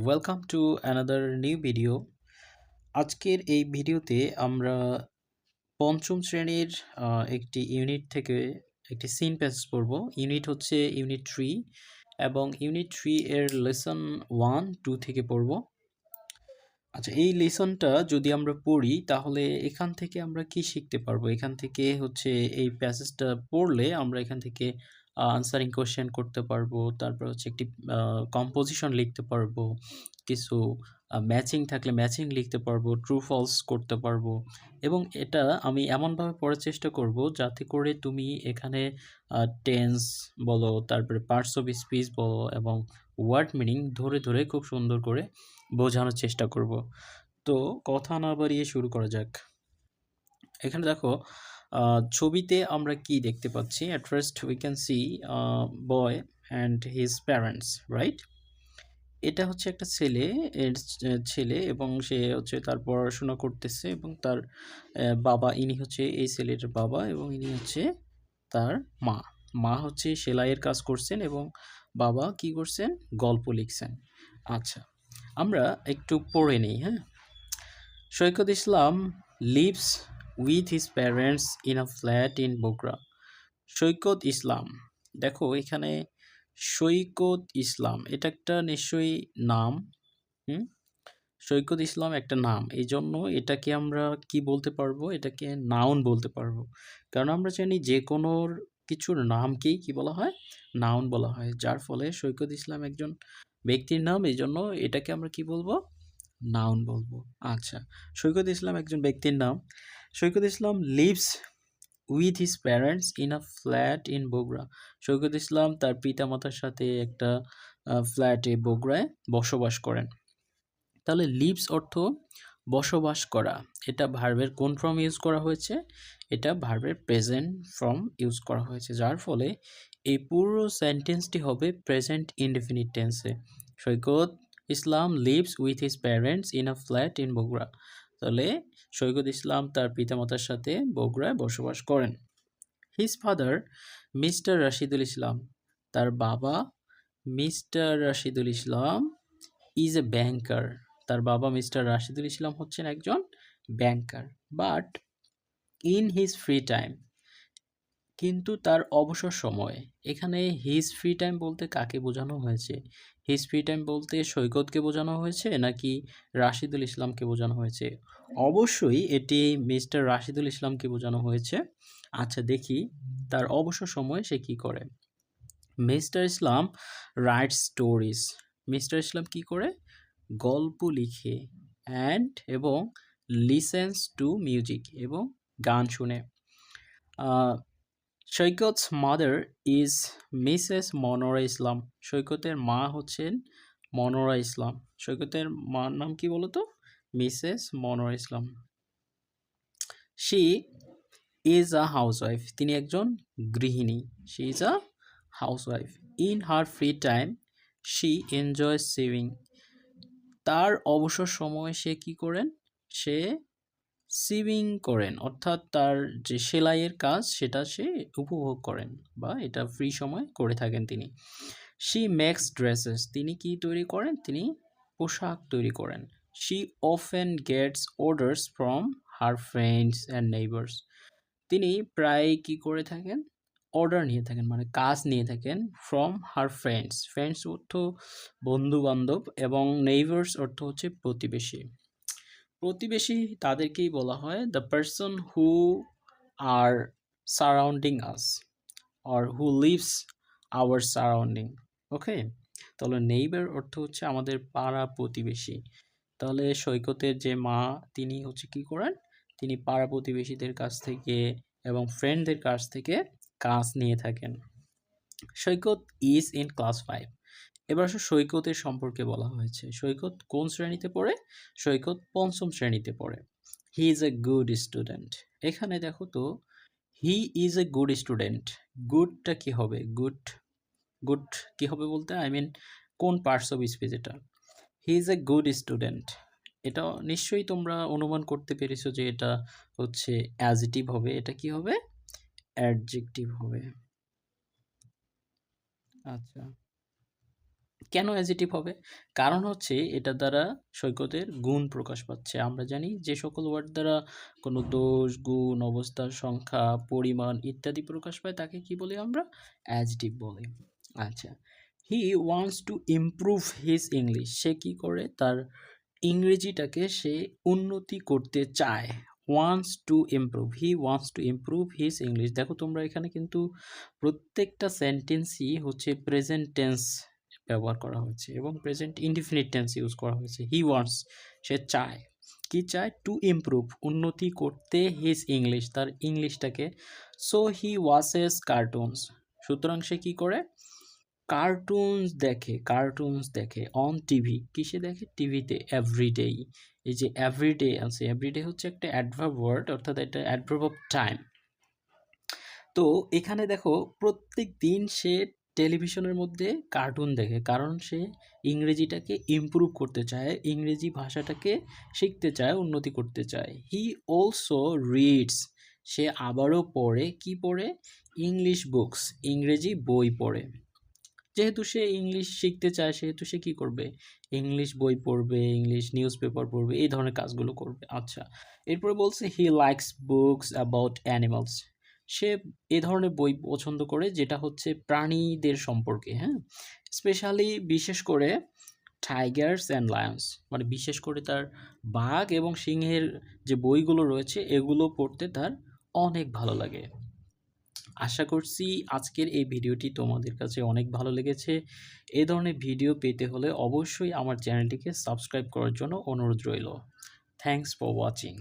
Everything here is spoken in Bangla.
Welcome to another new video. আজকের এই ভিডিওতে আমরা পঞ্চম শ্রেণীর একটি ইউনিট থেকে একটি সিন প্যাসেজ পড়ব। ইউনিট হচ্ছে ইউনিট 3 এবং ইউনিট 3 এর লেসন 1, 2 থেকে পড়ব। আচ্ছা, এই লেসনটা যদি আমরা পড়ি তাহলে এখান থেকে আমরা কি শিখতে পারবো? এখান থেকে হচ্ছে এই প্যাসেজটা পড়লে আমরা এখান থেকে আনসারিং কোয়েশ্চেন করতে পারবো, তারপর হচ্ছে একটি কম্পোজিশন লিখতে পারবো, কিছু ম্যাচিং থাকলে ম্যাচিং লিখতে পারবো, ট্রু ফলস করতে পারবো। এবং এটা আমি এমনভাবে পড়ার চেষ্টা করব যাতে করে তুমি এখানে টেন্স বলো, তারপরে পার্টস অফ স্পিচ বলো এবং ওয়ার্ড মিনিং ধরে ধরে খুব সুন্দর করে বোঝানোর চেষ্টা করব। তো কথা না বাড়িয়ে শুরু করা যাক। এখানে দেখো, ছবিতে আমরা কি দেখতে পাচ্ছি? At first we can see boy and his parents, right? এটা হচ্ছে একটা ছেলে এবং সে হচ্ছে তার পড়াশোনা করতেছে এবং তার বাবা, ইনি হচ্ছে এই ছেলেটার বাবা এবং ইনি হচ্ছে তার মা। মা হচ্ছে সেলাইয়ের কাজ করছেন এবং বাবা কি করছেন? গল্প লিখছেন। আচ্ছা, আমরা একটু পড়ে নিই, হ্যাঁ। Saikat Islam lives with his parents in a flat in Bogura. Saikat Islam, দেখো এখানে সৈকত ইসলাম এটা একটা নিশ্চয়ই নাম। হুম, সৈকত ইসলাম একটা নাম, এই জন্য এটাকে আমরা কি বলতে পারবো? এটাকে নাউন বলতে পারবো। কারণ আমরা জানি যে কোনো কিছুর নামকেই কি বলা হয়? নাউন বলা হয়। যার ফলে সৈকত ইসলাম একজন ব্যক্তির নাম, এই জন্য এটাকে আমরা কি বলবো? নাউন বলবো। আচ্ছা, সৈকত ইসলাম একজন ব্যক্তির নাম। Saikat Islam lives with his parents in a flat in Bogura. Saikat Islam তার পিতামাতার সাথে একটা ফ্ল্যাটে বগুড়ায় বসবাস করেন। তাহলে লিভস অর্থ বসবাস করা, এটা ভার্বের কোন ফর্ম ইউজ করা হয়েছে? এটা ভার্বের প্রেজেন্ট ফর্ম ইউজ করা হয়েছে, যার ফলে এই পুরো সেন্টেন্সটি হবে প্রেজেন্ট ইনডেফিনিট টেন্সে। Saikat Islam lives with his parents in a flat in Bogura. তাহলে সৈকত ইসলাম তার পিতামাতার সাথে বগুড়ায় বসবাস করেন। His father mister Rashidul Islam, তার বাবা mister Rashidul Islam is a banker. তার বাবা মিস্টার রাশিদুল ইসলাম হচ্ছেন একজন banker. But in his free time, কিন্তু তার অবসর সময়ে, এখানে হিজ ফ্রি টাইম বলতে কাকে বোঝানো হয়েছে? হিজ ফ্রি টাইম বলতে সৈকতকে বোঝানো হয়েছে নাকি রাশিদুল ইসলামকে বোঝানো হয়েছে? অবশ্যই এটি মিস্টার রাশিদুল ইসলামকে বোঝানো হয়েছে। আচ্ছা, দেখি তার অবসর সময়ে সে কি করে। মিস্টার ইসলাম রাইট স্টোরিজ। মিস্টার ইসলাম কি করে? গল্প লিখে। অ্যান্ড এবং লিসেন্স টু মিউজিক, এবং গান শুনে। Saikat's mother is Mrs Manora Islam. সৈকতের মা হচ্ছেন মনোরা ইসলাম। সৈকতের মার নাম কি বলতো? Mrs Manora Islam. She is a housewife. তিনি একজন গৃহিণী। She is a housewife. In her free time she enjoy sewing. তার অবসর সময়ে সে কি করেন? সে সিভিং করেন, অর্থাৎ তার যে সেলাইয়ের কাজ সেটা সে উপভোগ করেন বা এটা ফ্রি সময় করে থাকেন তিনি। She makes dresses. তিনি কি তৈরি করেন? তিনি পোশাক তৈরি করেন। She often gets orders from her friends and neighbours. তিনি প্রায় কি করে থাকেন? অর্ডার নিয়ে থাকেন, মানে কাজ নিয়ে থাকেন। ফ্রম হার ফ্রেন্ডস, ফ্রেন্ডস অর্থ বন্ধু বান্ধব, এবং নেইবার্স অর্থ হচ্ছে প্রতিবেশী। প্রতিবেশী তাদেরকেই বলা হয় the person who are surrounding us or who lives our surrounding. Okay, তাহলে নেইবার অর্থ হচ্ছে আমাদের পাড়া প্রতিবেশী। তাহলে সৈকতের যে মা, তিনি হচ্ছে কি করেন? তিনি পাড়া প্রতিবেশীদের কাছ থেকে এবং ফ্রেন্ডদের কাছ থেকে কাজ নিয়ে থাকেন। সৈকত ইজ ইন ক্লাস 5। এবার আসলে সৈকতের সম্পর্কে বলা হয়েছে। সৈকত কোন শ্রেণীতে পড়ে? সৈকত পঞ্চম শ্রেণীতে পড়ে। He is a good student. এখানে দেখো তো, he is a good student, গুডটা কি হবে? গুড, গুড কি হবে বলতে আই মিন কোন পার্টস অফ স্পিচ এটা? হি ইজ এ গুড স্টুডেন্ট, এটা নিশ্চয়ই তোমরা অনুমান করতে পেরেছো যে এটা হচ্ছে অ্যাডজেক্টিভ হবে। এটা কি হবে? অ্যাডজেক্টিভ হবে। আচ্ছা, কেন অ্যাজেটিভ হবে? কারণ হচ্ছে এটার দ্বারা সৈকতের গুণ প্রকাশ পাচ্ছে। আমরা জানি যে সকল ওয়ার্ড দ্বারা কোনো দোষ, গুণ, অবস্থা, সংখ্যা, পরিমাণ ইত্যাদি প্রকাশ পায় তাকে কি বলি আমরা? অ্যাজেটিভ বলি। আচ্ছা। He wants to improve his English. সে কি করে? তার ইংরেজিটাকে সে উন্নতি করতে চায়। Wants to improve. He wants to improve his English. দেখো তোমরা এখানে কিন্তু প্রত্যেকটা সেন্টেন্সই হচ্ছে প্রেজেন্ট টেন্স ব্যবহার করা হয়েছে এবং প্রেজেন্ট ইনডিফিনিট টেন্স ইউজ করা হয়েছে। হি ওয়ান্টস, সে চায়। কি চায়? টু ইমপ্রুভ, উন্নতি করতে হিজ ইংলিশ, তার ইংলিশটাকে। সো হি ওয়াচেস কার্টুনস, সুতরাং সে কি করে? কার্টুনস দেখে অন টিভি। কিসে দেখে? টিভিতে। এভরিডেই, এই যে এভরিডে আছে, এভরিডে হচ্ছে একটা অ্যাডভার্ব ওয়ার্ড, অর্থাৎ এটা অ্যাডভার্ব অফ টাইম। তো এখানে দেখো প্রত্যেক দিন সে টেলিভিশনের মধ্যে কার্টুন দেখে, কারণ সে ইংরেজিটাকে ইমপ্রুভ করতে চায়, ইংরেজি ভাষাটাকে শিখতে চায়, উন্নতি করতে চায়। হি অলসো রিডস, সে আবারও পড়ে। কি পড়ে? ইংলিশ বুকস, ইংরেজি বই পড়ে। যেহেতু সে ইংলিশ শিখতে চায় সেহেতু সে কি করবে? ইংলিশ বই পড়বে, ইংলিশ নিউজ পেপার পড়বে, এই ধরনের কাজগুলো করবে। আচ্ছা, এরপরে বলছে he likes books about animals. সে এ ধরনের বই পছন্দ করে যেটা হচ্ছে প্রাণীদের সম্পর্কে, হ্যাঁ, স্পেশালি বিশেষ করে টাইগার্স অ্যান্ড লায়ন্স, মানে বিশেষ করে তার বাঘ এবং সিংহের যে বইগুলো রয়েছে এগুলো পড়তে তার অনেক ভালো লাগে। আশা করছি আজকের এই ভিডিওটি তোমাদের কাছে অনেক ভালো লেগেছে। এ ধরনের ভিডিও পেতে হলে অবশ্যই আমার চ্যানেলটিকে সাবস্ক্রাইব করার জন্য অনুরোধ রইল। Thanks for watching.